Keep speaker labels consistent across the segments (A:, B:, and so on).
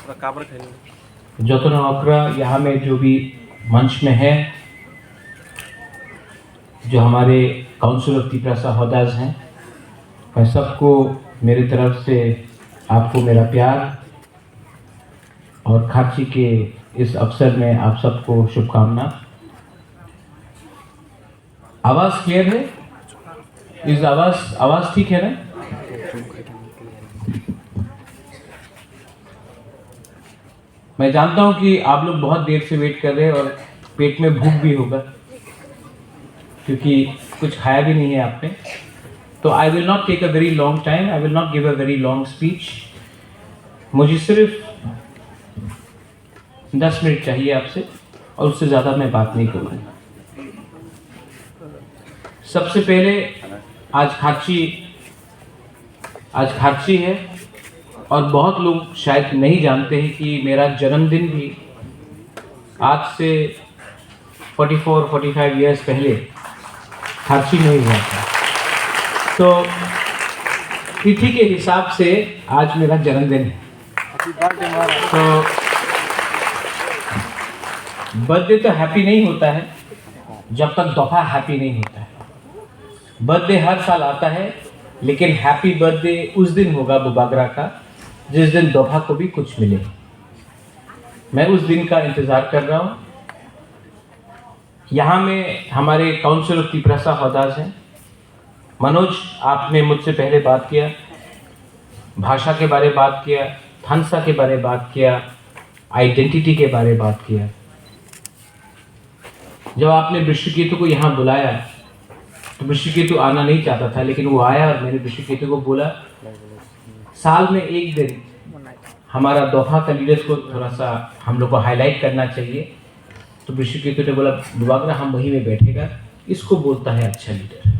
A: जतन अकरा यहाँ में जो भी मंच में है, जो हमारे काउंसिल ऑफ तिपरासा हौदाज हैं, मैं सबको मेरी तरफ से आपको मेरा प्यार और खाची के इस अवसर में आप सबको शुभकामना। आवाज़ क्लियर है? इस आवाज़ ठीक है ना? मैं जानता हूं कि आप लोग बहुत देर से वेट कर रहे हैं और पेट में भूख भी होगा क्योंकि कुछ खाया भी नहीं है आपने। तो I will not take a very long time, I will not give a very long speech. मुझे सिर्फ 10 मिनट चाहिए आपसे और उससे ज़्यादा मैं बात नहीं करूँगा। सबसे पहले आज खाची है और बहुत लोग शायद नहीं जानते हैं कि मेरा जन्मदिन भी आज से 44-45 इयर्स पहले खाची में हुआ था। तो तिथि के हिसाब से आज मेरा जन्मदिन है। तो बर्थडे तो हैप्पी नहीं होता है जब तक दफा हैप्पी नहीं होता है। बर्थडे हर साल आता है, लेकिन हैप्पी बर्थडे उस दिन होगा बुबागरा का जिस दिन दफा को भी कुछ मिले। मैं उस दिन का इंतज़ार कर रहा हूँ। यहाँ में हमारे काउंसिल ऑफ तिपरासा हौदाज हैं। मनोज, आपने मुझसे पहले बात किया, भाषा के बारे में बात किया, थानसा के बारे में बात किया, आइडेंटिटी के बारे में बात किया। जब आपने वृषकेतु को यहाँ बुलाया तो वृषकेतु आना नहीं चाहता था, लेकिन वो आया और मैंने वृषकेतु को बोला साल में एक दिन हमारा दोहा का लीडर्स को थोड़ा सा हम लोग को हाईलाइट करना चाहिए। तो वृषकेतु ने बोला बुबागरा हम वहीं में बैठेगा, इसको बोलता है अच्छा लीडर।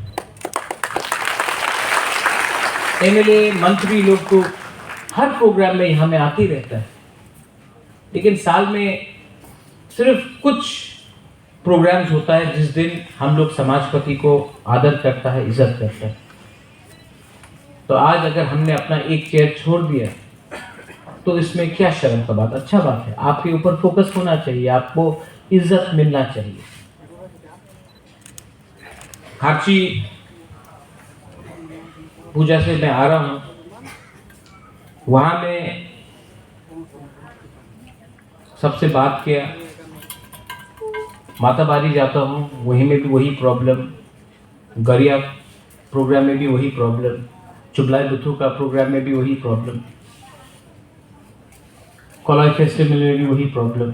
A: एमएलए मंत्री लोग तो हर प्रोग्राम में यहाँ में आते ही रहता है, लेकिन साल में सिर्फ कुछ प्रोग्राम्स होता है जिस दिन हम लोग समाजपति को आदर करता है, इज्जत करता है। तो आज अगर हमने अपना एक चेयर छोड़ दिया तो इसमें क्या शर्म का बात, अच्छा बात है। आपके ऊपर फोकस होना चाहिए, आपको इज्जत मिलना चाहिए। खाची पूजा से मैं आ रहा हूं, वहां में सबसे बात किया, माताबारी जाता हूँ वहीं में भी वही प्रॉब्लम, गरिया प्रोग्राम में भी वही प्रॉब्लम, चुबलाई बुथू का प्रोग्राम में भी वही प्रॉब्लम, कोलाई फेस्टिवल में भी वही प्रॉब्लम।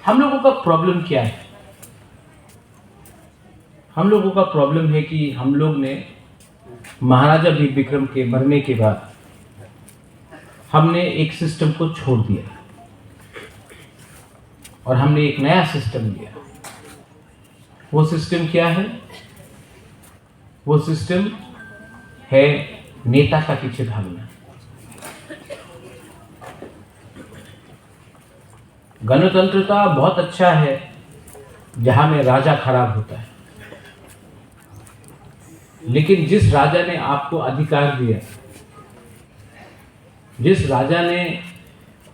A: हम लोगों का प्रॉब्लम क्या है? हम लोगों का प्रॉब्लम है कि हम लोग ने महाराजा वीर विक्रम के मरने के बाद हमने एक सिस्टम को छोड़ दिया और हमने एक नया सिस्टम लिया। वो सिस्टम क्या है? वो सिस्टम है नेता का पीछे भागना। गणतंत्रता बहुत अच्छा है जहां में राजा खराब होता है, लेकिन जिस राजा ने आपको अधिकार दिया, जिस राजा ने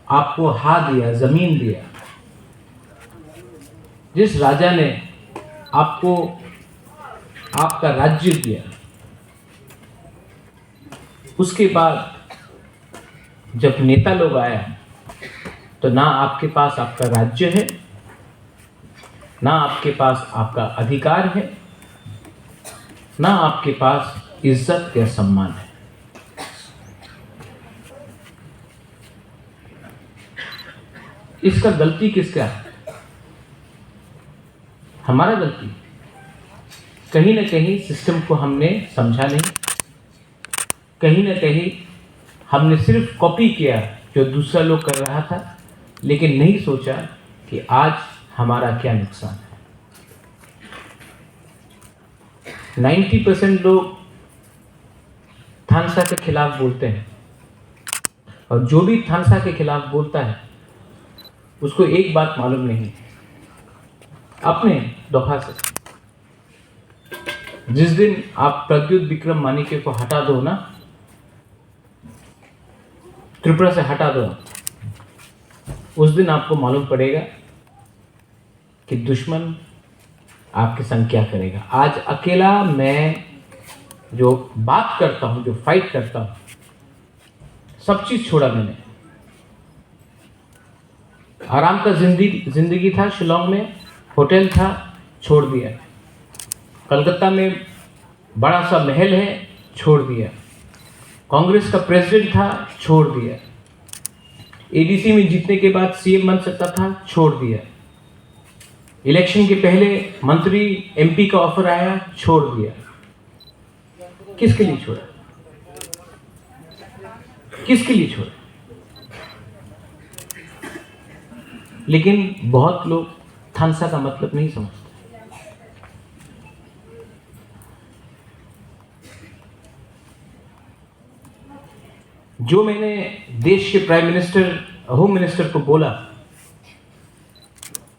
A: आपको हाथ दिया, जमीन दिया, जिस राजा ने आपको आपका राज्य दिया, उसके बाद जब नेता लोग आया तो ना आपके पास आपका राज्य है, ना आपके पास आपका अधिकार है, ना आपके पास इज्जत या सम्मान है। इसका गलती किसका है? हमारा गलती। कहीं ना कहीं सिस्टम को हमने समझा नहीं, कहीं ना कहीं हमने सिर्फ कॉपी किया जो दूसरा लोग कर रहा था, लेकिन नहीं सोचा कि आज हमारा क्या नुकसान है। 90% लोग थानसा के खिलाफ बोलते हैं और जो भी थानसा के खिलाफ बोलता है उसको एक बात मालूम नहीं, अपने दोहा से जिस दिन आप प्रद्युत विक्रम मानिक्य को हटा दो ना, त्रिपुरा से हटा दो, उस दिन आपको मालूम पड़ेगा कि दुश्मन आपके संग क्या करेगा। आज अकेला मैं जो बात करता हूं, जो फाइट करता हूं, सब चीज छोड़ा मैंने। आराम का जिंदगी था, शिलोंग में होटल था, छोड़ दिया। कलकत्ता में बड़ा सा महल है, छोड़ दिया। कांग्रेस का प्रेसिडेंट था, छोड़ दिया। एडीसी में जीतने के बाद सीएम बन सकता था, छोड़ दिया। इलेक्शन के पहले मंत्री एमपी का ऑफर आया, छोड़ दिया। किसके लिए छोड़ा? किसके लिए छोड़ा? लेकिन बहुत लोग थानसा का मतलब नहीं समझते। जो मैंने देश के प्राइम मिनिस्टर, होम मिनिस्टर को बोला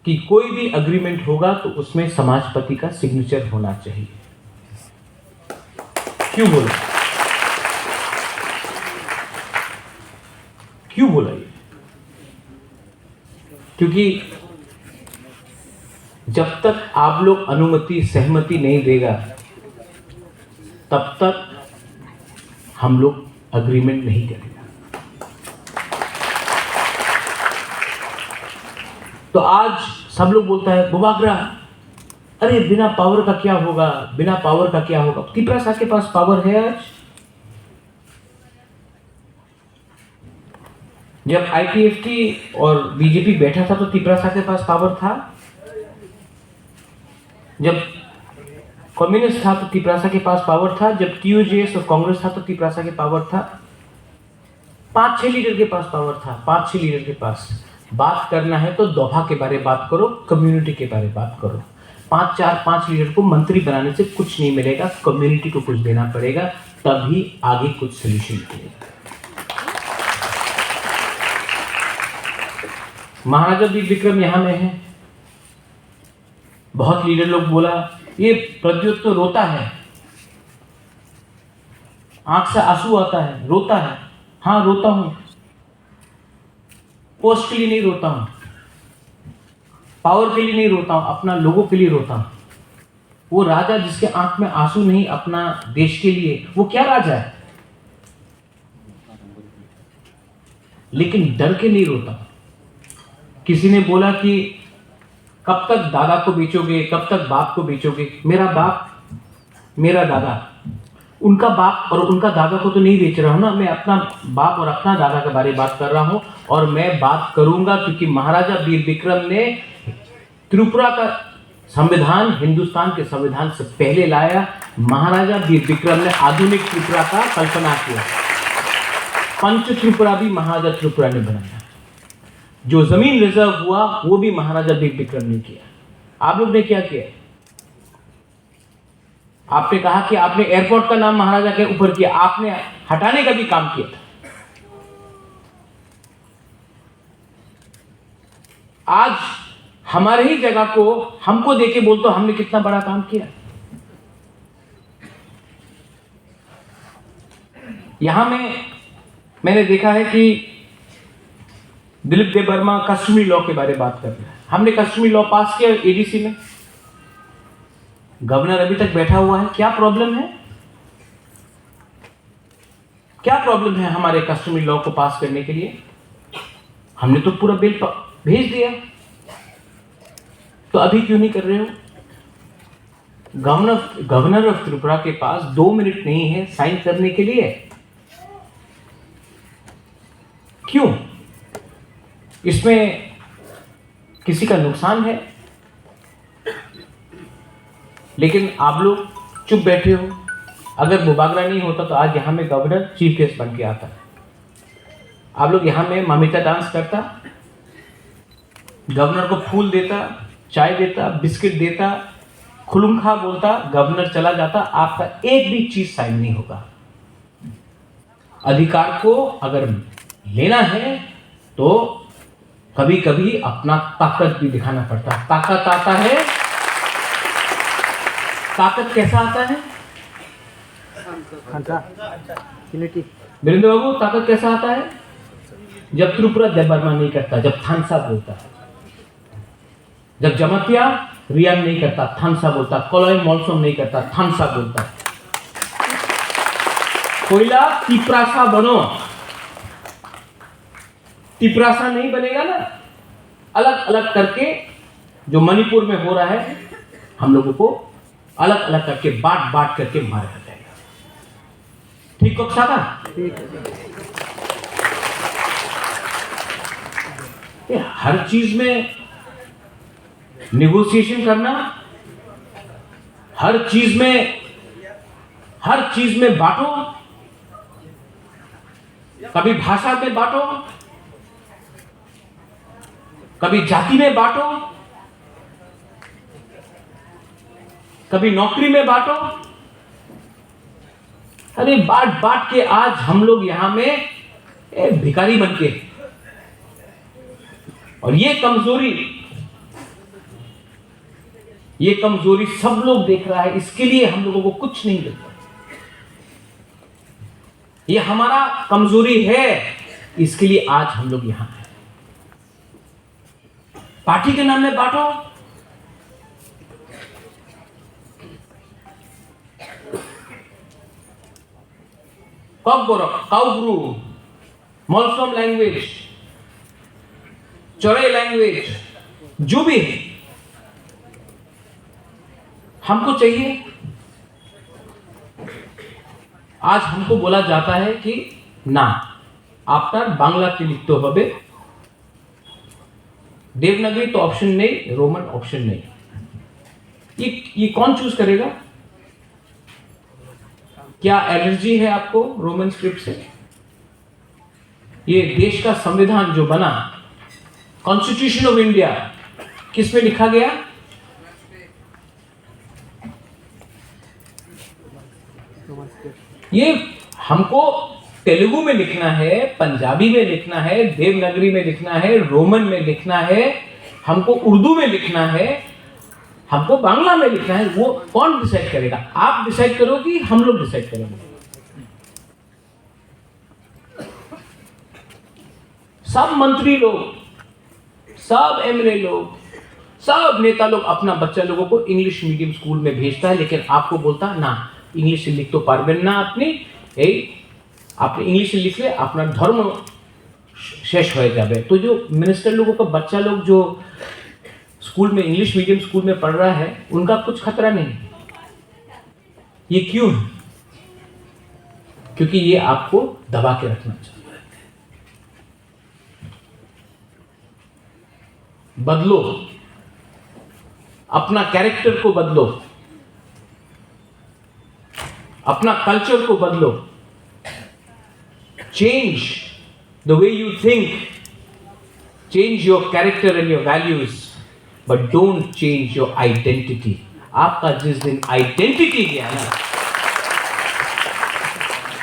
A: कि कोई भी अग्रीमेंट होगा तो उसमें समाजपति का सिग्नेचर होना चाहिए। क्यों बोला? क्यों बोला ये? क्योंकि जब तक आप लोग अनुमति, सहमति नहीं देगा, तब तक हम लोग अग्रीमेंट नहीं करेगा। तो आज सब लोग बोलता है बुबागरा, अरे बिना पावर का क्या होगा, बिना पावर का क्या होगा। तिपरा के पास पावर है। आज जब आईटीएफटी और बीजेपी बैठा था तो तिपरा के पास पावर था। जब कम्युनिस्ट था तो तिपरासा के पास पावर था। जब टीयूजेएस और कांग्रेस था तो तिपरासा के पावर था। 5-6 लीडर के पास पावर था। 5-6 लीडर के पास। बात करना है तो दोफा के बारे में बात करो, कम्युनिटी के बारे में बात करो। 5 लीडर को मंत्री बनाने से कुछ नहीं मिलेगा, कम्युनिटी को कुछ देना पड़ेगा, तभी आगे कुछ सोल्यूशन मिलेगा। महाराजा वीर विक्रम यहां में है। बहुत लीडर लोग बोला ये प्रद्योत तो रोता है, आंख से आंसू आता है, रोता है। हाँ रोता हूं, पोस्ट के लिए नहीं रोता हूं, पावर के लिए नहीं रोता हूं, अपना लोगों के लिए रोता हूं। वो राजा जिसके आंख में आंसू नहीं अपना देश के लिए, वो क्या राजा है? लेकिन डर के नहीं रोता। किसी ने बोला कि कब तक दादा को बेचोगे, कब तक बाप को बेचोगे? मेरा बाप, मेरा दादा, उनका बाप और उनका दादा को तो नहीं बेच रहा हूं ना, मैं अपना बाप और अपना दादा के बारे में बात कर रहा हूं। और मैं बात करूंगा क्योंकि महाराजा वीर विक्रम ने त्रिपुरा का संविधान हिंदुस्तान के संविधान से पहले लाया। महाराजा वीर विक्रम ने आधुनिक त्रिपुरा का कल्पना किया। पंच त्रिपुरा भी महाराजा त्रिपुरा ने बनाया। जो जमीन रिजर्व हुआ वो भी महाराजा वीर विक्रम ने किया। आप लोग ने क्या किया? आपने कहा कि आपने एयरपोर्ट का नाम महाराजा के ऊपर किया, आपने हटाने का भी काम किया था। आज हमारे ही जगह को हमको देके बोलते हमने कितना बड़ा काम किया। यहां में मैंने देखा है कि दिलीप देव वर्मा कश्मीर लॉ के बारे में बात कर रहे हैं। हमने कश्मीर लॉ पास किया एडीसी में। गवर्नर अभी तक बैठा हुआ है। क्या प्रॉब्लम है? क्या प्रॉब्लम है हमारे कश्मीर लॉ को पास करने के लिए? हमने तो पूरा बिल भेज दिया, तो अभी क्यों नहीं कर रहे हो? गवर्नर ऑफ त्रिपुरा के पास 2 मिनट नहीं है साइन करने के लिए। क्यों? इसमें किसी का नुकसान है? लेकिन आप लोग चुप बैठे हो। अगर बुबागरा नहीं होता तो आज यहां में गवर्नर चीफ गेस्ट बन के आता। आप लोग यहां में ममिता डांस करता, गवर्नर को फूल देता, चाय देता, बिस्किट देता, खुलुमखा बोलता, गवर्नर चला जाता, आपका एक भी चीज साइन नहीं होगा। अधिकार को अगर लेना है तो कभी कभी अपना ताकत भी दिखाना पड़ता है। ताकत आता है, ताकत कैसा आता है? वीरेंद्र बाबू, ताकत कैसा आता है? जब त्रिपुरा देबबर्मा नहीं करता, जब थानसा बोलता है, जब जमातिया रियान नहीं करता, थानसा बोलता, कोलोई मॉल्सोम नहीं करता, थानसा बोलता। कोयला तिपरासा बनो, तिपरासा नहीं बनेगा ना। अलग अलग करके जो मणिपुर में हो रहा है, हम लोगों को अलग अलग करके बांट बांट करके मारा जाएगा। ठीक को सादा? हर चीज में निगोशिएशन करना, हर चीज में बांटो, कभी भाषा में बांटो, कभी जाति में बांटो, कभी नौकरी में बांटो। अरे बांट बांट के आज हम लोग यहां में भिखारी बन के, और ये कमजोरी सब लोग देख रहा है। इसके लिए हम लोगों को कुछ नहीं मिलता। ये हमारा कमजोरी है, इसके लिए आज हम लोग यहां हैं। पार्टी के नाम में बांटो, काउब्रू, मॉल्सोम लैंग्वेज, चौरे लैंग्वेज, जो भी है हमको चाहिए। आज हमको बोला जाता है कि ना, आपका बांग्ला के लिखते হবে, देवनागरी तो ऑप्शन नहीं, रोमन ऑप्शन नहीं। ये कौन चूज करेगा? क्या एलर्जी है आपको रोमन स्क्रिप्ट से? ये देश का संविधान जो बना, कॉन्स्टिट्यूशन ऑफ इंडिया, किस में लिखा गया? ये हमको तेलुगु में लिखना है, पंजाबी में लिखना है, देवनागरी में लिखना है, रोमन में लिखना है, हमको उर्दू में लिखना है, हमको बांग्ला में लिखना है। वो कौन डिसाइड करेगा? आप डिसाइड करो कि हम लोग डिसाइड करेंगे? सब मंत्री लोग, सब एमएलए लोग, सब नेता लोग अपना बच्चा लोगों को इंग्लिश मीडियम स्कूल में भेजता है, लेकिन आपको बोलता है ना, इंग्लिश लिख तो पारबेन ना अपनी, आपने इंग्लिश लिख ले, अपना धर्म शेष हो जाए। तो जो मिनिस्टर लोगों का बच्चा लोग जो स्कूल में, इंग्लिश मीडियम स्कूल में पढ़ रहा है, उनका कुछ खतरा नहीं। ये क्यों है? क्योंकि ये आपको दबा के रखना चाहता है। बदलो, अपना कैरेक्टर को बदलो, अपना कल्चर को बदलो। Change the way you think, change your character and your values, but don't change your identity. आपका जिस दिन आइडेंटिटी गया ना,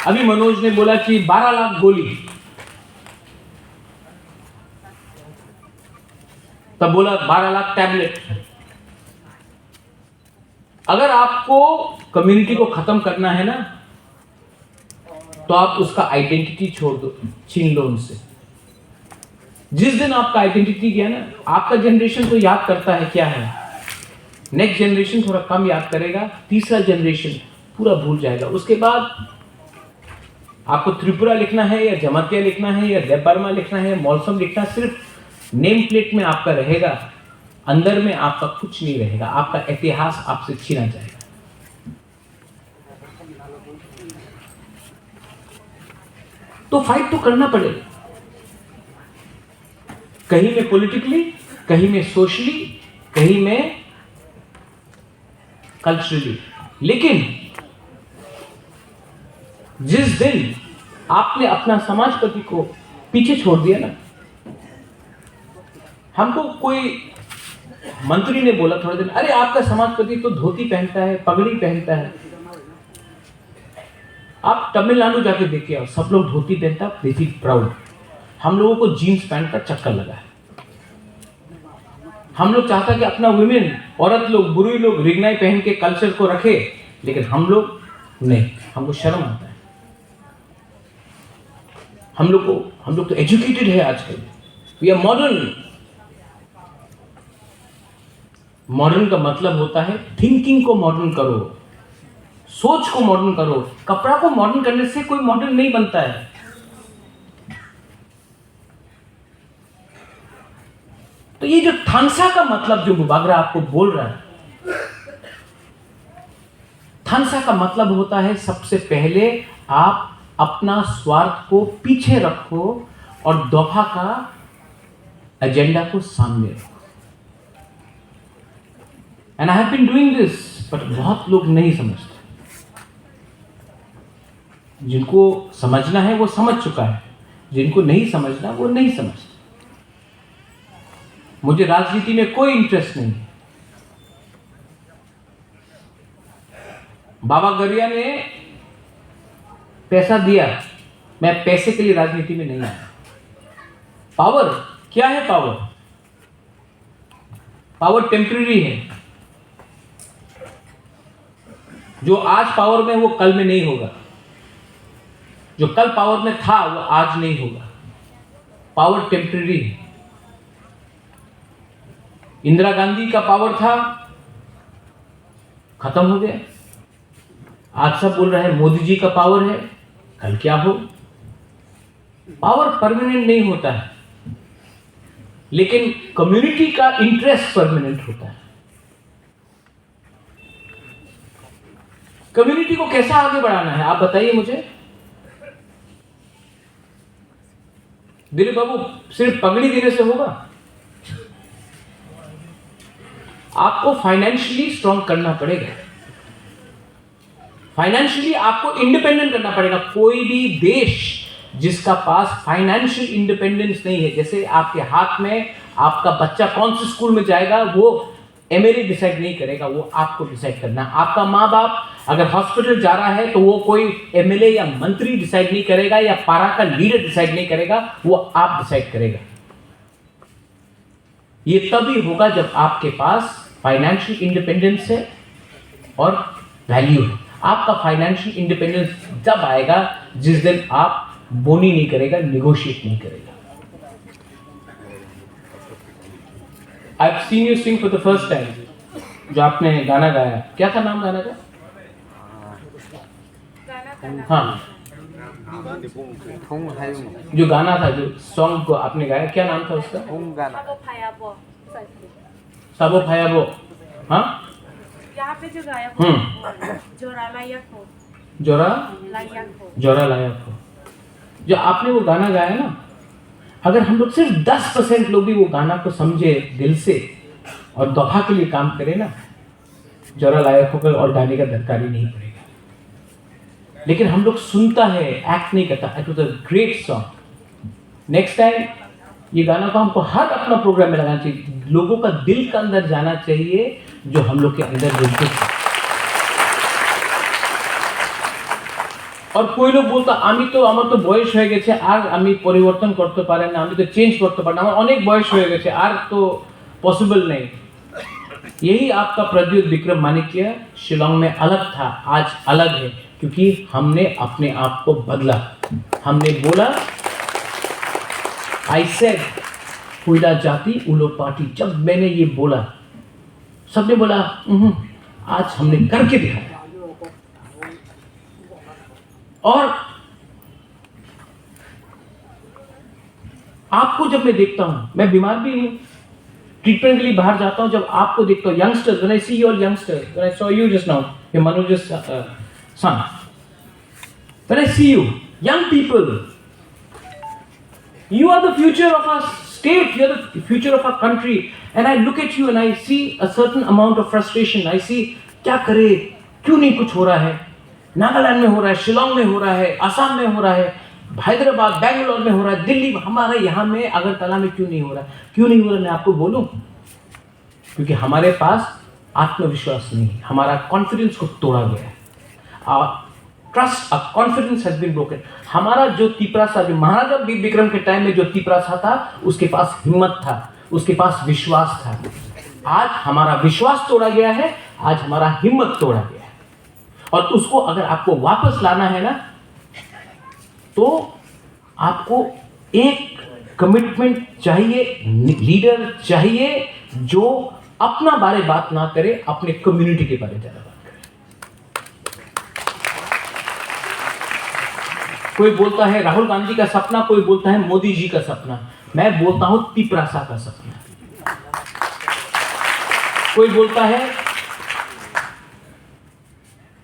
A: अभी मनोज ने बोला कि 12 लाख गोली, तब बोला 12 लाख टैबलेट। अगर आपको कम्युनिटी को खत्म करना है ना, तो आप उसका आइडेंटिटी छोड़ दो, छीन लो उनसे। जिस दिन आपका आइडेंटिटी गया ना, आपका जनरेशन तो याद करता है क्या है, नेक्स्ट जनरेशन थोड़ा कम याद करेगा, तीसरा जनरेशन पूरा भूल जाएगा। उसके बाद आपको त्रिपुरा लिखना है या जमातिया लिखना है या देबबर्मा लिखना है, मॉल्सोम लिखना, सिर्फ नेम प्लेट में आपका रहेगा, अंदर में आपका कुछ नहीं रहेगा। आपका इतिहास आपसे छीना जाएगा। तो फाइट तो करना पड़ेगा, कहीं में पॉलिटिकली, कहीं में सोशली, कहीं में कल्चरली। लेकिन जिस दिन आपने अपना समाजपति को पीछे छोड़ दिया ना, हमको कोई मंत्री ने बोला थोड़े दिन, अरे आपका समाजपति तो धोती पहनता है, पगड़ी पहनता है। आप तमिलनाडु जाके देखिए, और सब लोग धोती पहनता, दे फील प्राउड। हम लोगों को जीन्स पैंट का चक्कर लगा है। हम लोग चाहता कि अपना वुमेन, औरत लोग, बुरी लोग रिगनाई पहन के कल्चर को रखे, लेकिन हम लोग नहीं, हमको शर्म आता है। हम लोग तो एजुकेटेड है आजकल, वी आर मॉडर्न। मॉडर्न का मतलब होता है थिंकिंग को मॉडर्न करो, सोच को मॉडर्न करो। कपड़ा को मॉडर्न करने से कोई मॉडर्न नहीं बनता है। तो ये जो थानसा का मतलब जो मुबागरा आपको बोल रहा है, थानसा का मतलब होता है सबसे पहले आप अपना स्वार्थ को पीछे रखो और दोफा का एजेंडा को सामने रखो। And I have been doing this, but बहुत लोग नहीं समझते। जिनको समझना है वो समझ चुका है, जिनको नहीं समझना वो नहीं समझता। मुझे राजनीति में कोई इंटरेस्ट नहीं है। बाबा गरिया ने पैसा दिया, मैं पैसे के लिए राजनीति में नहीं आया। पावर क्या है? पावर टेम्परेरी है। जो आज पावर में वो कल में नहीं होगा, जो कल पावर में था वो आज नहीं होगा। पावर टेम्परेरी है। इंदिरा गांधी का पावर था, खत्म हो गया। आज सब बोल रहे हैं मोदी जी का पावर है, कल क्या हो। पावर परमानेंट नहीं होता है, लेकिन कम्युनिटी का इंटरेस्ट परमानेंट होता है। कम्युनिटी को कैसा आगे बढ़ाना है आप बताइए मुझे। दिलीप बाबू, सिर्फ पगड़ी देने से होगा? आपको फाइनेंशियली स्ट्रांग करना पड़ेगा, फाइनेंशियली आपको इंडिपेंडेंट करना पड़ेगा। कोई भी देश जिसका पास फाइनेंशियल इंडिपेंडेंस नहीं है, जैसे आपके हाथ में आपका बच्चा कौन से स्कूल में जाएगा वो एमएलए डिसाइड नहीं करेगा, वो आपको डिसाइड करना। आपका माँ बाप अगर हॉस्पिटल जा रहा है तो वो कोई एमएलए या मंत्री डिसाइड नहीं करेगा या पारा का लीडर डिसाइड नहीं करेगा, वो आप डिसाइड करेगा। ये तभी होगा जब आपके पास फाइनेंशियल इंडिपेंडेंस है और वैल्यू है। आपका फाइनेंशियल इंडिपेंडेंस जब आएगा जिस दिन आप बोनी नहीं करेगा, निगोशिएट नहीं करेगा। I've seen you sing for the first time. जो आपने गाना गाया, क्या था नाम गाना का? हाँ, जो गाना था, जो सॉन्ग को आपने गाया, क्या नाम था उसका? साबो फायाबो। हाँ,
B: यहाँ पे जो गाया जोरा लायक हो,
A: जोरा लायक हो। जो आपने वो गाना गाया ना, अगर हम लोग सिर्फ 10% लोग भी वो गाना को समझे दिल से और दोहा के लिए काम करें ना, जोरा लायक होकर और गाने का दरकार ही नहीं पड़ेगा। लेकिन हम लोग सुनता है, एक्ट नहीं करता। It was a great song. Next time ये गाना को हमको हर अपना प्रोग्राम में लगाना चाहिए। लोगों का दिल का अंदर जाना चाहिए जो हम लोग के अंदर दिलचस्प है। और कोई लोग बोलता आमी तो আমার তো বয়স হয়ে গেছে আর আমি পরিবর্তন করতে পারি না, আমি তো চেঞ্জ করতে পারি না, আমার অনেক বয়স হয়ে গেছে আর তো पॉसिबल नहीं। यही आपका प्रद्युत विक्रम मानिक्य शिलोंग में अलग था, आज अलग है, क्योंकि हमने अपने आप को बदला। हमने बोला आई सेड हुइला जाति उलो पार्टी। जब मैंने ये बोला सबने बोला आज हमने करके दिखाया। और आपको जब मैं देखता हूं, मैं बीमार भी हूं, ट्रीटमेंट के लिए बाहर जाता हूं, जब आपको देखता हूं youngsters, when I see your youngsters, when I saw you just now, ये Manoj's son, when I see you, young people, you are the future of our state, you are the future of our country, and I look at you and I see a certain amount of frustration. I see क्या करे, क्यों नहीं कुछ हो रहा है। नागालैंड में हो रहा है, शिलोंग में हो रहा है, असम में हो रहा है, हैदराबाद, बेंगलोर में हो रहा है, दिल्ली, हमारे यहाँ में अगरतला में क्यों नहीं हो रहा है? क्यों नहीं हो रहा है मैं आपको बोलूं? क्योंकि हमारे पास आत्मविश्वास नहीं है, हमारा कॉन्फिडेंस को तोड़ा गया है। Trust, confidence has been broken. हमारा जो तीपरासा, जो महाराजा विक्रम के टाइम में जो तीपरासा था, उसके पास हिम्मत था, उसके पास विश्वास था। आज हमारा विश्वास तोड़ा गया है, आज हमारा हिम्मत तोड़ा गया है। और उसको अगर आपको वापस लाना है ना, तो आपको एक कमिटमेंट चाहिए, लीडर चाहिए जो अपना बारे बात ना करे, अपने कम्युनिटी के बारे ज्यादा बात करे। कोई बोलता है राहुल गांधी का सपना, कोई बोलता है मोदी जी का सपना, मैं बोलता हूं तिपरासा का सपना। कोई बोलता है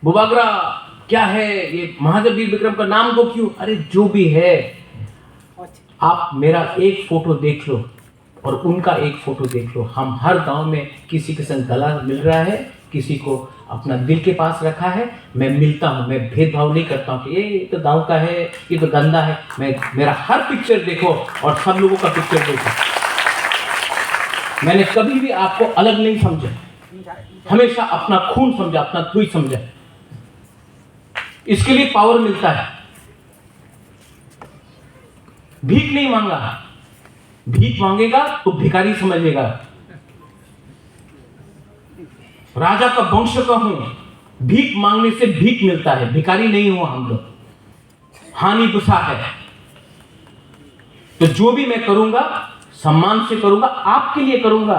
A: बुबागरा क्या है, ये महादेव वीर विक्रम का नाम को क्यों, अरे जो भी है, आप मेरा एक फोटो देख लो और उनका एक फोटो देख लो। हम हर गांव में किसी के संग गला मिल रहा है, किसी को अपना दिल के पास रखा है। मैं मिलता हूं, मैं भेदभाव नहीं करता हूं कि ये तो गांव का है, ये तो गंदा है। मेरा हर पिक्चर देखो और सब लोगों का पिक्चर देखो। मैंने कभी भी आपको अलग नहीं समझा, हमेशा अपना खून समझा, अपना तुई समझा। इसके लिए पावर मिलता है। भीख नहीं मांगा, भीख मांगेगा तो भिखारी समझेगा। राजा का वंश का हूं, भीख मांगने से भीख मिलता है, भिखारी नहीं हुआ हम लोग। हानि बुसा है। तो जो भी मैं करूंगा सम्मान से करूंगा, आपके लिए करूंगा,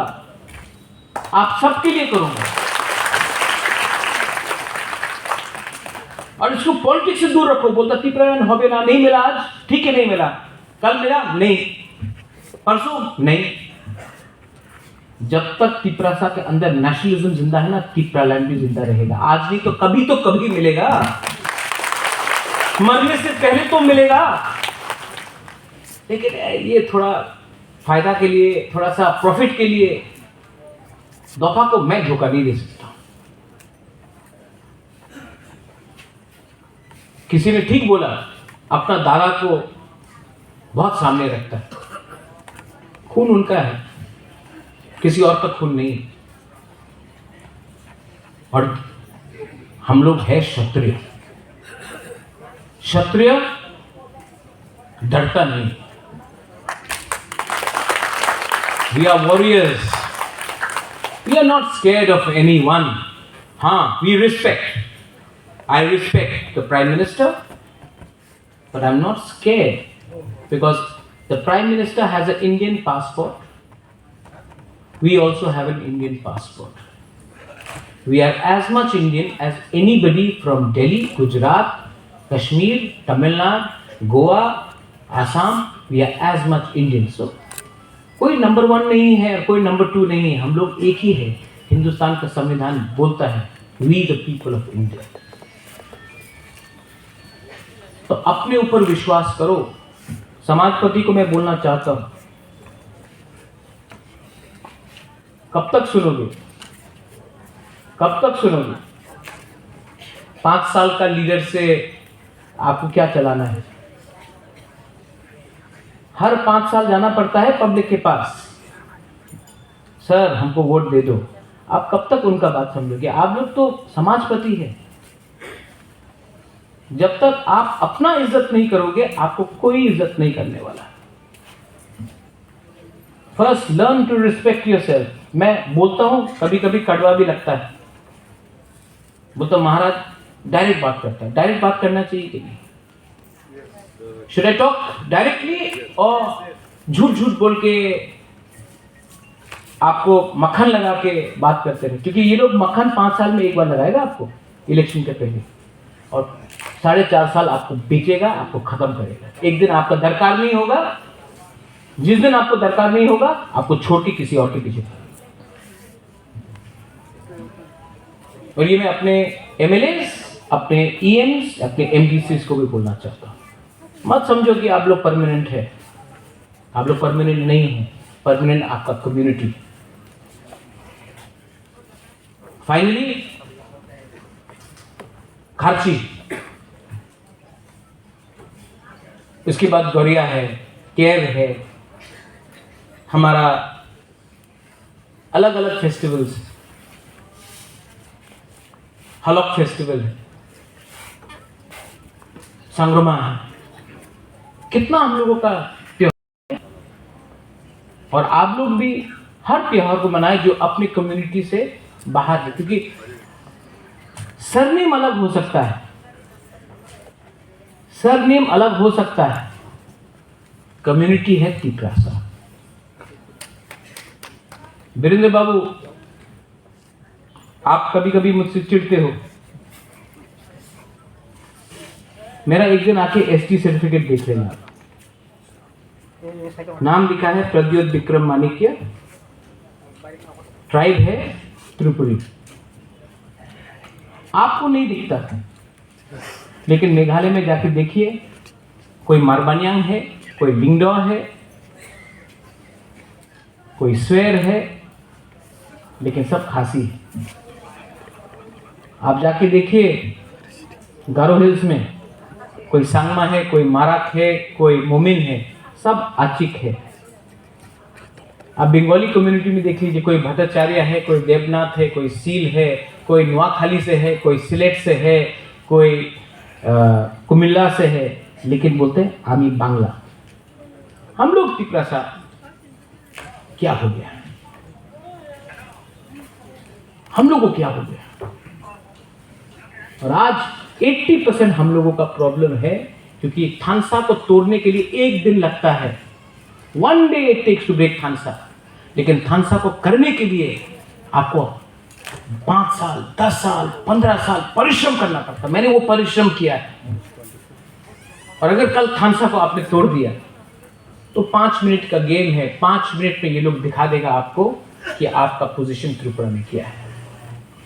A: आप सबके लिए करूंगा। और इसको पॉलिटिक्स से दूर रखो। बोलता तिपरायन हो ना, नहीं मिला आज, ठीक है नहीं मिला, कल मिला नहीं, परसों नहीं। जब तक तिपरासा के अंदर नेशनलिज्म जिंदा है ना, तिपरालैंड भी जिंदा रहेगा। आज नहीं तो कभी मिलेगा, मरने से पहले तो मिलेगा। लेकिन ये थोड़ा फायदा के लिए, थोड़ा सा प्रॉफिट के लिए दफा को मैं धोखा नहीं दे सकता। किसी ने ठीक बोला, अपना दादा को बहुत सामने रखता है। खून उनका है, किसी और का खून नहीं। और हम लोग हैं क्षत्रिय। क्षत्रिय डरता नहीं। We are warriors. We are not scared of anyone. We respect. I respect the Prime Minister, but I'm not scared because the Prime Minister has an Indian passport. We also have an Indian passport. We are as much Indian as anybody from Delhi, Gujarat, Kashmir, Tamil Nadu, Goa, Assam. We are as much Indian. So, कोई number 1 नहीं है और कोई number 2 नहीं है, हम लोग एक ही है। हिंदुस्तान का संविधान बोलता है we the people of India. तो अपने ऊपर विश्वास करो। समाजपति को मैं बोलना चाहता हूं, कब तक सुनोगे, कब तक सुनोगे? 5 साल का लीडर से आपको क्या चलाना है? हर 5 साल जाना पड़ता है पब्लिक के पास, सर हमको वोट दे दो। आप कब तक उनका बात समझोगे? आप लोग तो समाजपति हैं। जब तक आप अपना इज्जत नहीं करोगे, आपको कोई इज्जत नहीं करने वाला। First learn to respect yourself. मैं बोलता हूं, कभी कभी कड़वा भी लगता है। बोलता महाराज डायरेक्ट बात करता है, डायरेक्ट बात करना चाहिए कि नहीं? Should I talk directly और झूठ झूठ बोल के आपको मक्खन लगा के बात करते रहे? क्योंकि ये लोग मक्खन 5 साल में एक बार लगाएगा आपको इलेक्शन के पहले, और 4.5 साल आपको बेचेगा, आपको खत्म करेगा। एक दिन आपका दरकार नहीं होगा, जिस दिन आपको दरकार नहीं होगा, आपको छोड़ के किसी और के पीछे। और ये मैं अपने एमएलएस, अपने ईएम्स, अपने एमडीसीज को भी बोलना चाहता हूं। मत समझो कि आप लोग परमानेंट है। आप लोग परमानेंट नहीं है। परमानेंट आपका कम्युनिटी। फाइनली खारची, इसके बाद गौरिया है, केव है, हमारा अलग अलग फेस्टिवल्स, हलक फेस्टिवल है, संग्रमा है। कितना हम लोगों का त्योहार है। और आप लोग भी हर त्योहार को मनाएं जो अपनी कम्युनिटी से बाहर है। क्योंकि सरनेम अलग हो सकता है, सरनेम अलग हो सकता है, कम्युनिटी है तिपरासा। वीरेंद्र बाबू, आप कभी कभी मुझसे चिढ़ते हो। मेरा एक दिन आके एसटी सर्टिफिकेट देख लेना। नाम लिखा है प्रद्योत विक्रम माणिक्य, ट्राइब है त्रिपुरी। आपको नहीं दिखता है, लेकिन मेघालय में जाके देखिए, कोई मारबानियांग है, कोई लिंगडो है, कोई स्वेर है, लेकिन सब खासी है। आप जाके देखिए गारो हिल्स में कोई सांगमा है, कोई माराक है, कोई मोमिन है, सब आचिक है। आप बंगाली कम्युनिटी में देख लीजिए, कोई भट्टाचार्य है, कोई देवनाथ है, कोई सील है, कोई नुआखाली से है, कोई सिलेट से है, कोई कुमिल्ला से है, लेकिन बोलते हैं आमी बांग्ला। हम लोग तिपरासा क्या हो गया? हम लोगों को क्या हो गया? और आज 80% हम लोगों का प्रॉब्लम है, क्योंकि थानसा को तोड़ने के लिए एक दिन लगता है। 1 day it takes to break थानसा, लेकिन थानसा को करने के लिए आपको 5 साल, 10 साल, 15 साल परिश्रम करना पड़ता। मैंने वो परिश्रम किया है। और अगर कल थानसा को आपने तोड़ दिया तो 5 मिनट का गेम है। 5 मिनट में ये लोग दिखा देगा आपको कि आपका पोजीशन त्रिपुरा में क्या है।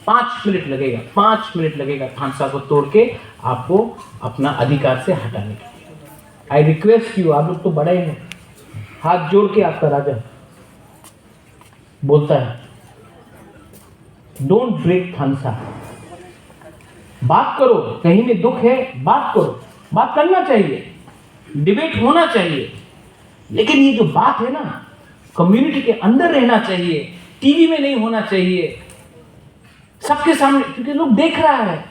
A: 5 मिनट लगेगा, 5 मिनट लगेगा थानसा को तोड़ के आपको अपना अधिकार से हटाने के लिए। आई रिक्वेस्ट यू, आप लोग तो बड़े हैं, हाथ जोड़ के आपका राजा बोलता है, डोंट ब्रेक थानसा। बात करो, कहीं में दुख है, बात करो, बात करना चाहिए, डिबेट होना चाहिए, लेकिन ये जो बात है ना, कम्युनिटी के अंदर रहना चाहिए, टीवी में नहीं होना चाहिए, सबके सामने, क्योंकि लोग देख रहा है।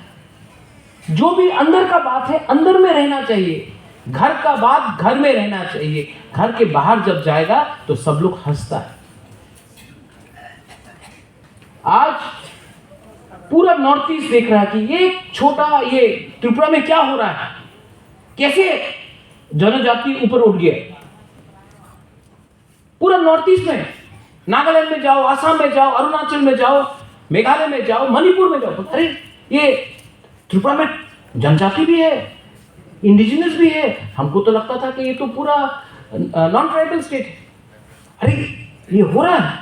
A: जो भी अंदर का बात है अंदर में रहना चाहिए, घर का बात घर में रहना चाहिए। घर के बाहर जब जाएगा तो सब लोग हंसता है। आज पूरा नॉर्थ ईस्ट देख रहा है कि ये छोटा, ये त्रिपुरा में क्या हो रहा है, कैसे जनजाति ऊपर उठ गया। पूरा नॉर्थ ईस्ट में, नागालैंड में जाओ, असम में जाओ, अरुणाचल में जाओ, मेघालय में जाओ, मणिपुर में जाओ, अरे ये त्रिपुरा में जनजाति भी है, इंडिजिनस भी है। हमको तो लगता था कि ये तो पूरा नॉन ट्राइबल स्टेट है। अरे ये हो रहा है,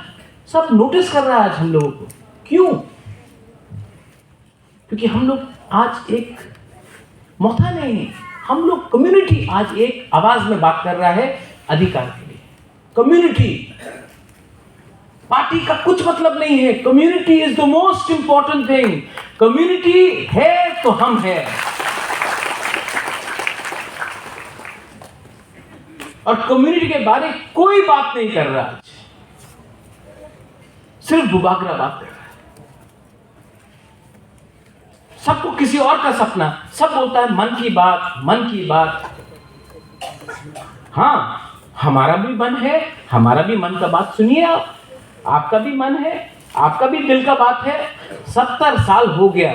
A: सब नोटिस कर रहा है आज हम लोगों को। क्यों? क्योंकि हम लोग आज एक मौका नहीं है, हम लोग कम्युनिटी आज एक आवाज में बात कर रहा है अधिकार के लिए। कम्युनिटी, पार्टी का कुछ मतलब नहीं है। Community is the most important thing. Community है तो हम हैं। और कम्युनिटी के बारे कोई बात नहीं कर रहा, सिर्फ बुबागरा बात कर रहा है। सबको किसी और का सपना, सब बोलता है मन की बात, मन की बात। हाँ, हमारा भी मन है, हमारा भी मन का बात सुनिए आप। आपका भी मन है, आपका भी दिल का बात है। 70 साल हो गया।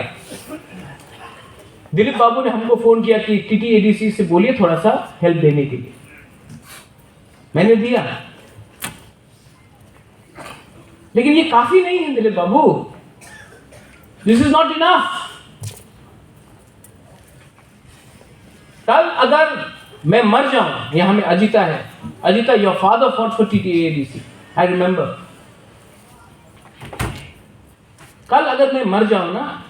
A: दिलीप बाबू ने हमको फोन किया कि टीटीएडीसी से बोलिए थोड़ा सा हेल्प देने के लिए। मैंने दिया, लेकिन ये काफी नहीं है Dilip Babu. This is not enough. कल अगर मैं मर जाऊं, यहां में अजिता है, Ajita your father fought for TTADC, I remember. कल अगर मैं मर जाऊं ना,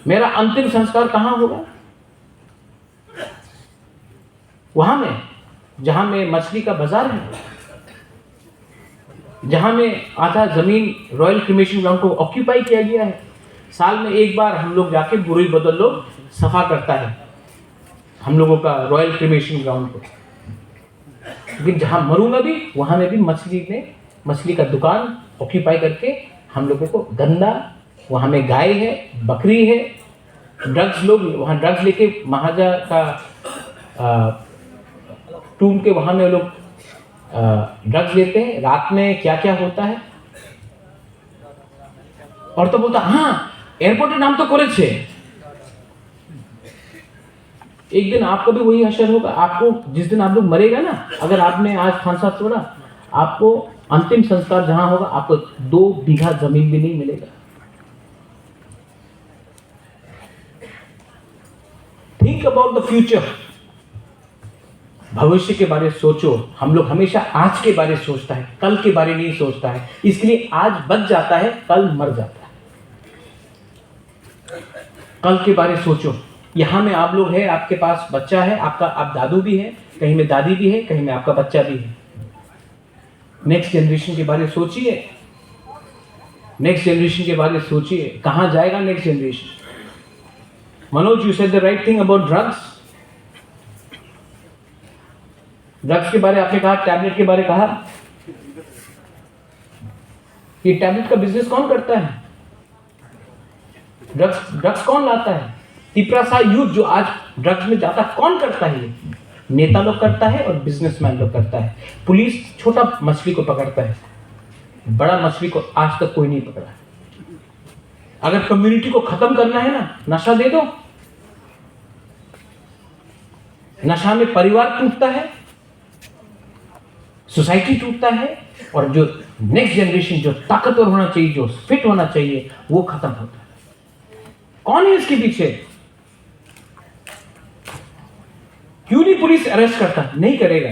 A: मेरा अंतिम संस्कार कहां होगा? वहां में जहां में मछली का बाजार है, जहां में आधा जमीन रॉयल क्रिमेशन ग्राउंड को ऑक्यूपाई किया गया है। साल में एक बार हम लोग जाके बुरी बदल लोग सफा करता है हम लोगों का रॉयल क्रिमेशन ग्राउंड को। लेकिन जहां मरूंगा भी, वहां में भी मछली का दुकान ऑक्यूपाई करके हम लोगों को गंदा, वहां में गाय है, बकरी है, ड्रग्स, लोग वहां ड्रग्स लेके महाराजा का टूम के वहां में लोग ड्रग्स लेते हैं। रात में क्या क्या होता है। और तो बोलता हाँ एयरपोर्ट नाम तो करेছে। एक दिन आपका भी वही हशर होगा। आपको जिस दिन आप लोग मरेगा ना, अगर आपने आज फांसा तोड़ा, आपको अंतिम संस्कार जहां होगा, आपको 2 बीघा जमीन भी नहीं मिलेगा। Think about the future. भविष्य के बारे में सोचो। हम लोग हमेशा आज के बारे में सोचता है, कल के बारे में नहीं सोचता है। इसलिए आज बच जाता है, कल मर जाता है। कल के बारे में सोचो। यहाँ में आप लोग हैं, आपके पास बच्चा है, आपका आप दादू भी है, कहीं में दादी भी है, कहीं में आपका बच्चा भी है। नेक्स्ट जनरेशन के बारे में सोचिए। नेक्स्ट जनरेशन के बारे में सोचिए, कहाँ जाएगा next generation. Manoj, you said the right thing about drugs. Drugs के बारे आपने कहा, टैबलेट के बारे कहा। ये टैबलेट का बिजनेस कौन करता है? ड्रग्स कौन लाता है? तिपरासा यूथ जो आज ड्रग्स में जाता, कौन करता है? ये नेता लोग करता है और बिजनेसमैन लोग करता है। पुलिस छोटा मछली को पकड़ता है, बड़ा मछली को आज तक कोई नहीं पकड़ा। अगर कम्युनिटी को खत्म करना है ना, नशा दे दो। नशा में परिवार टूटता है, सोसाइटी टूटता है, और जो नेक्स्ट जनरेशन जो ताकतवर होना चाहिए, जो फिट होना चाहिए, वो खत्म होता है। कौन है इसके पीछे? क्यों नहीं पुलिस अरेस्ट करता? नहीं करेगा,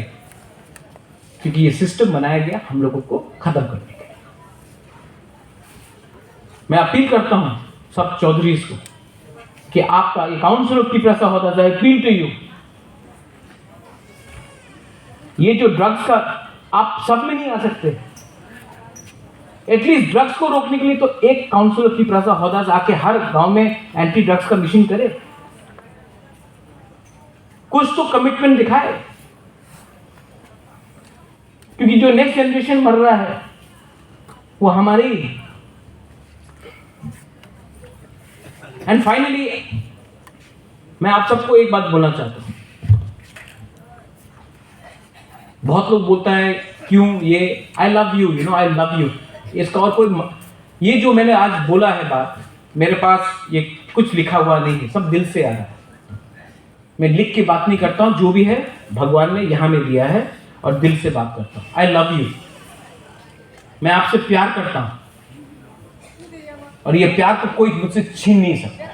A: क्योंकि ये सिस्टम बनाया गया हम लोगों को खत्म करने के लिए। मैं अपील करता हूं सब चौधरीज को कि आपका ये काउंसिल ऑफ तिपरासा होता है, अपील टू यू। ये जो ड्रग्स का, आप सब में नहीं आ सकते। एटलीस्ट ड्रग्स को रोकने के लिए तो एक काउंसिल ऑफ तिपरासा हौदास आके हर गांव में एंटी ड्रग्स का मिशन करे, कुछ तो कमिटमेंट दिखाए। क्योंकि जो नेक्स्ट जनरेशन मर रहा है वो हमारी। एंड फाइनली मैं आप सबको एक बात बोलना चाहता हूं। बहुत लोग बोलता है क्यों ये I love you, I love you, इसका और कोई ये जो मैंने आज बोला है बात, मेरे पास ये कुछ लिखा हुआ नहीं है, सब दिल से आ रहा है। मैं लिख के बात नहीं करता हूं, जो भी है भगवान ने यहां में दिया है और दिल से बात करता हूं। I love you. मैं आपसे प्यार करता हूं और ये प्यार को कोई मुझसे छीन नहीं सकता।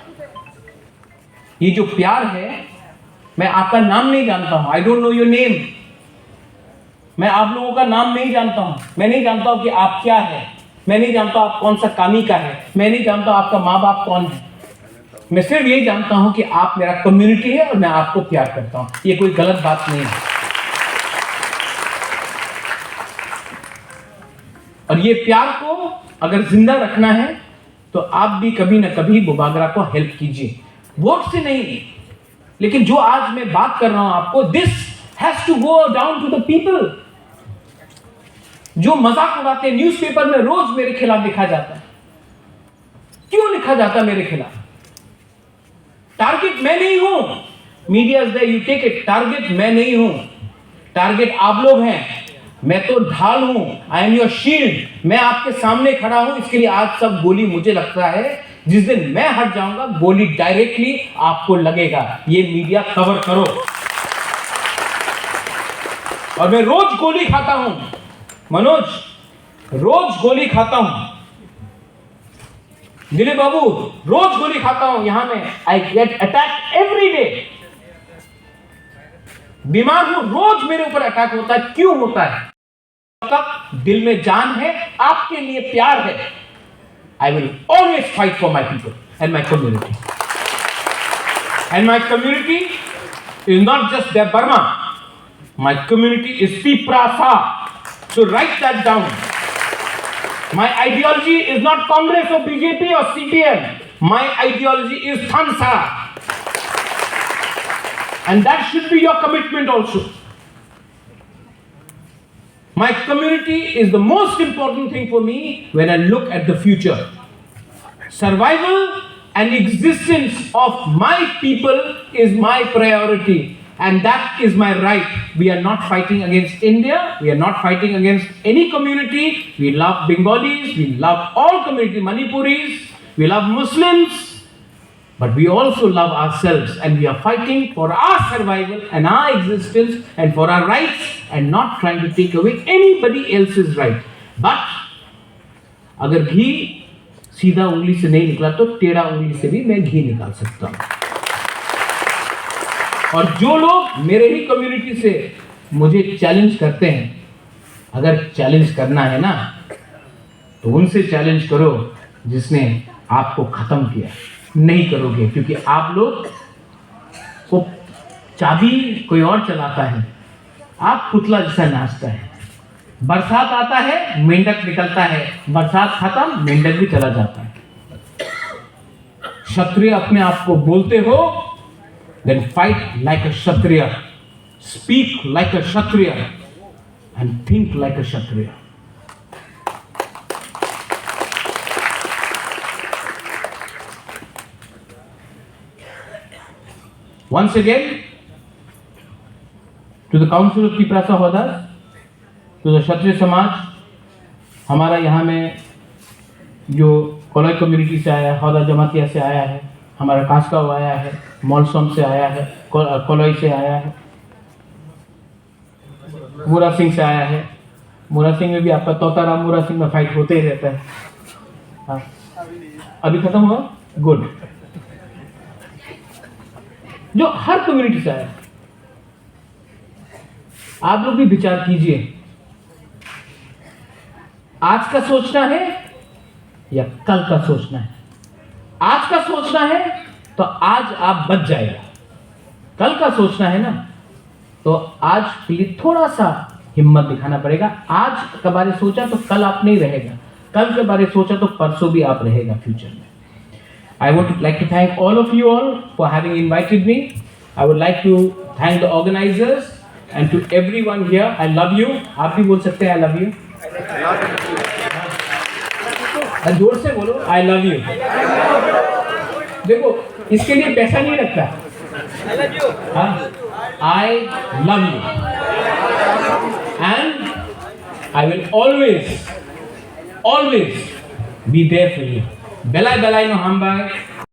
A: ये जो प्यार है, मैं आपका नाम नहीं जानता हूं, I don't know your name. मैं आप लोगों का नाम नहीं जानता हूं। मैं नहीं जानता हूं कि आप क्या है, मैं नहीं जानता आप कौन सा कामी का है, मैं नहीं जानता आपका माँ बाप कौन है। मैं सिर्फ यही जानता हूं कि आप मेरा कम्युनिटी है और मैं आपको प्यार करता हूं। ये कोई गलत बात नहीं है। और ये प्यार को अगर जिंदा रखना है तो आप भी कभी ना कभी बुबागरा को हेल्प कीजिए, वोट से नहीं, लेकिन जो आज मैं बात कर रहा हूं आपको, this has to go down to the people. जो मजाक उड़ाते हैं, न्यूज़पेपर में रोज मेरे खिलाफ लिखा जाता है। क्यों लिखा जाता है मेरे खिलाफ? टारगेट मैं नहीं हूं। Media is there, you take it. Target मैं नहीं हूं, टारगेट आप लोग हैं। मैं तो ढाल हूं, आई एम योर शील्ड। मैं आपके सामने खड़ा हूं, इसके लिए आज सब गोली मुझे लगता है। जिस दिन मैं हट जाऊंगा, गोली डायरेक्टली आपको लगेगा। ये मीडिया कवर करो। और मैं रोज गोली खाता हूं मनोज, रोज गोली खाता हूं। दिलीप बाबू, रोज गोली खाता हूं। यहां में I get attack every day. बीमार हूं, रोज मेरे ऊपर अटैक होता है। क्यों होता है? तक दिल में जान है, आपके लिए प्यार है। I will always fight for my people and my community. And my community is not just the Burma, my community is Tiprasa. So write that down. My ideology is not Congress or BJP or CPM. My ideology is Thansa. And that should be your commitment also. My community is the most important thing for me when I look at the future. Survival and existence of my people is my priority. And that is my right. We are not fighting against India. We are not fighting against any community. We love Bengalis. We love all communities. Manipuris. We love Muslims. but we also love ourselves, and we are fighting for our survival and our existence and for our rights, and not trying to take away anybody else's right. But अगर घी सीधा उंगली से नहीं निकला तो टेढ़ा उंगली से भी मैं घी निकाल सकता हूं। और जो लोग मेरे ही कम्युनिटी से मुझे चैलेंज करते हैं, अगर चैलेंज करना है ना तो उनसे चैलेंज करो जिसने आपको खत्म किया। नहीं करोगे, क्योंकि आप लोग को चाबी कोई और चलाता है, आप पुतला जैसा नाचता है। बरसात आता है, मेंढक निकलता है, बरसात खत्म, मेंढक भी चला जाता है। क्षत्रिय अपने आप को बोलते हो, then fight like a kshatriya, speak like a kshatriya, and think like a kshatriya. Once again, to the Council of Tiprasa Hodas, to the Kshatriya समाज, हमारा यहाँ में जो कोलाई कम्युनिटी से आया है, हौदा जमातिया से आया है, हमारा कास्काव आया है, मौलसम से आया है, कोलाई से आया है, मूरा सिंह से आया है। मूरा सिंह में भी आपका तोताराम मूरा सिंह में फाइट होते ही रहता है। हाँ, अभी खत्म हुआ, गुड। जो हर कम्युनिटी से आया, आप लोग भी विचार कीजिए, आज का सोचना है या कल का सोचना है। आज का सोचना है तो आज आप बच जाएगा, कल का सोचना है ना तो आज के लिए थोड़ा सा हिम्मत दिखाना पड़ेगा। आज के बारे सोचा तो कल आप नहीं रहेगा, कल के बारे सोचा तो परसों भी आप रहेगा फ्यूचर में। I would like to thank all of you all for having invited me. I would like to thank the organizers and to everyone here. I love you. आप भी बोल सकते हैं I love you. जोर से बोलो I love you. देखो इसके लिए पैसा नहीं लगता। I love you. I love you. And I will always be there for you. Belai belai no hambai.